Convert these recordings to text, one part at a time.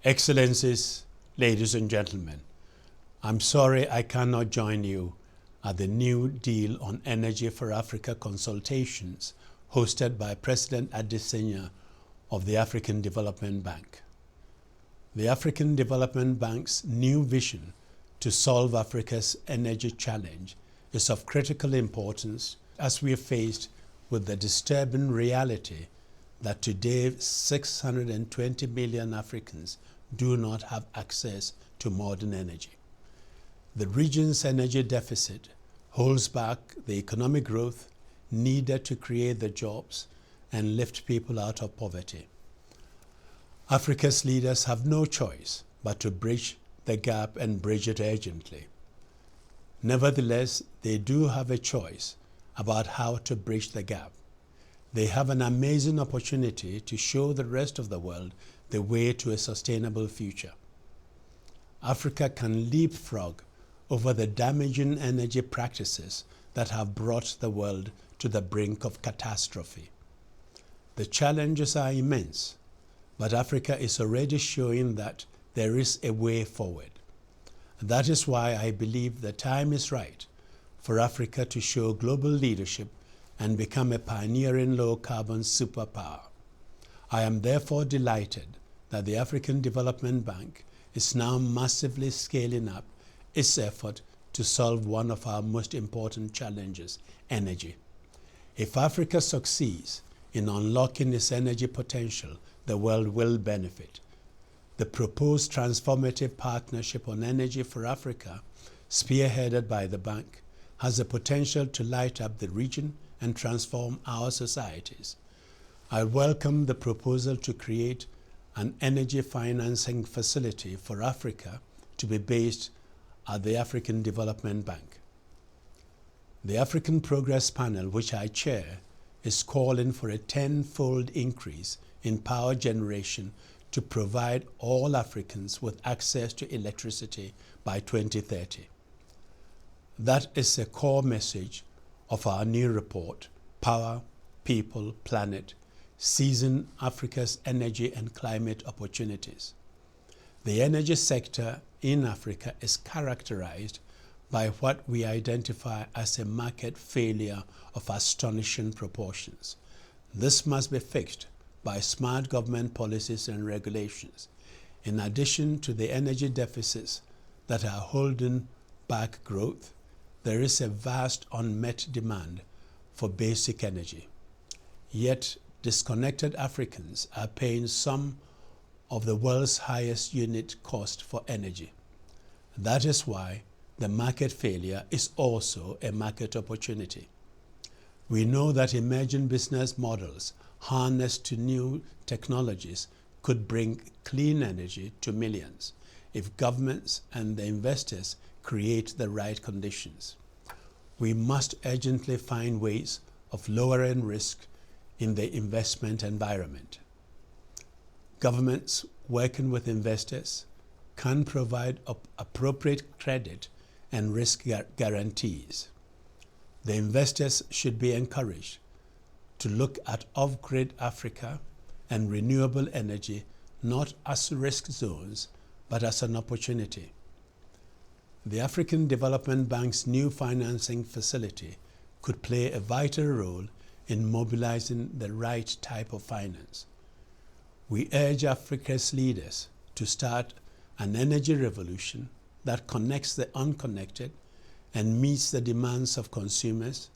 Excellencies, ladies and gentlemen, I'm sorry I cannot join you at the New Deal on Energy for Africa consultations hosted by President Adesanya of the African Development Bank. The African Development Bank's new vision to solve Africa's energy challenge is of critical importance as we are faced with the disturbing reality that today 620 million Africans do not have access to modern energy. The region's energy deficit holds back the economic growth needed to create the jobs and lift people out of poverty. Africa's leaders have no choice but to bridge the gap and bridge it urgently. Nevertheless, they do have a choice about how to bridge the gap. They have an amazing opportunity to show the rest of the world the way to a sustainable future. Africa can leapfrog over the damaging energy practices that have brought the world to the brink of catastrophe. The challenges are immense, but Africa is already showing that there is a way forward. That is why I believe the time is right for Africa to show global leadership and become a pioneering low-carbon superpower. I am therefore delighted that the African Development Bank is now massively scaling up its effort to solve one of our most important challenges, energy. If Africa succeeds in unlocking its energy potential, the world will benefit. The proposed transformative partnership on energy for Africa, spearheaded by the bank, has the potential to light up the region and transform our societies. I welcome the proposal to create an energy financing facility for Africa to be based at the African Development Bank. The African Progress Panel, which I chair, is calling for a 10-fold increase in power generation to provide all Africans with access to electricity by 2030. That is a core message of our new report, Power, People, Planet, Seizing Africa's Energy and Climate Opportunities. The energy sector in Africa is characterized by what we identify as a market failure of astonishing proportions. This must be fixed by smart government policies and regulations. In addition to the energy deficits that are holding back growth, there is a vast unmet demand for basic energy. Yet, disconnected Africans are paying some of the world's highest unit cost for energy. That is why the market failure is also a market opportunity. We know that emerging business models harnessed to new technologies could bring clean energy to millions if governments and the investors create the right conditions. We must urgently find ways of lowering risk in the investment environment. Governments working with investors can provide appropriate credit and risk guarantees. The investors should be encouraged to look at off-grid Africa and renewable energy not as risk zones, but as an opportunity. The African Development Bank's new financing facility could play a vital role in mobilizing the right type of finance. We urge Africa's leaders to start an energy revolution that connects the unconnected and meets the demands of consumers,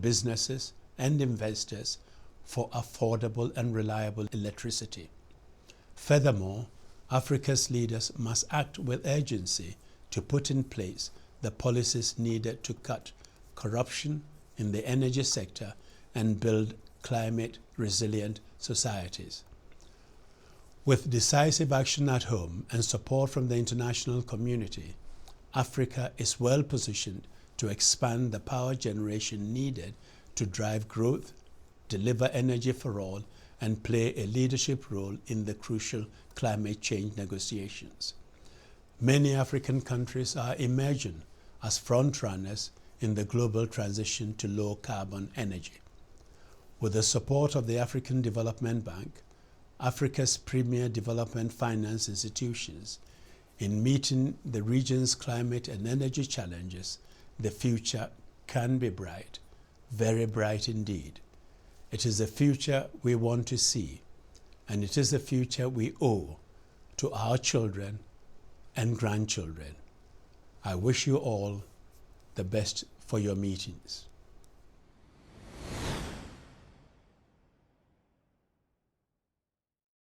businesses, and investors for affordable and reliable electricity. Furthermore, Africa's leaders must act with urgency to put in place the policies needed to cut corruption in the energy sector and build climate-resilient societies. With decisive action at home and support from the international community, Africa is well positioned to expand the power generation needed to drive growth, deliver energy for all, and play a leadership role in the crucial climate change negotiations. Many African countries are emerging as frontrunners in the global transition to low-carbon energy. With the support of the African Development Bank, Africa's premier development finance institutions, in meeting the region's climate and energy challenges, the future can be bright, very bright indeed. It is a future we want to see, and it is a future we owe to our children and grandchildren. I wish you all the best for your meetings.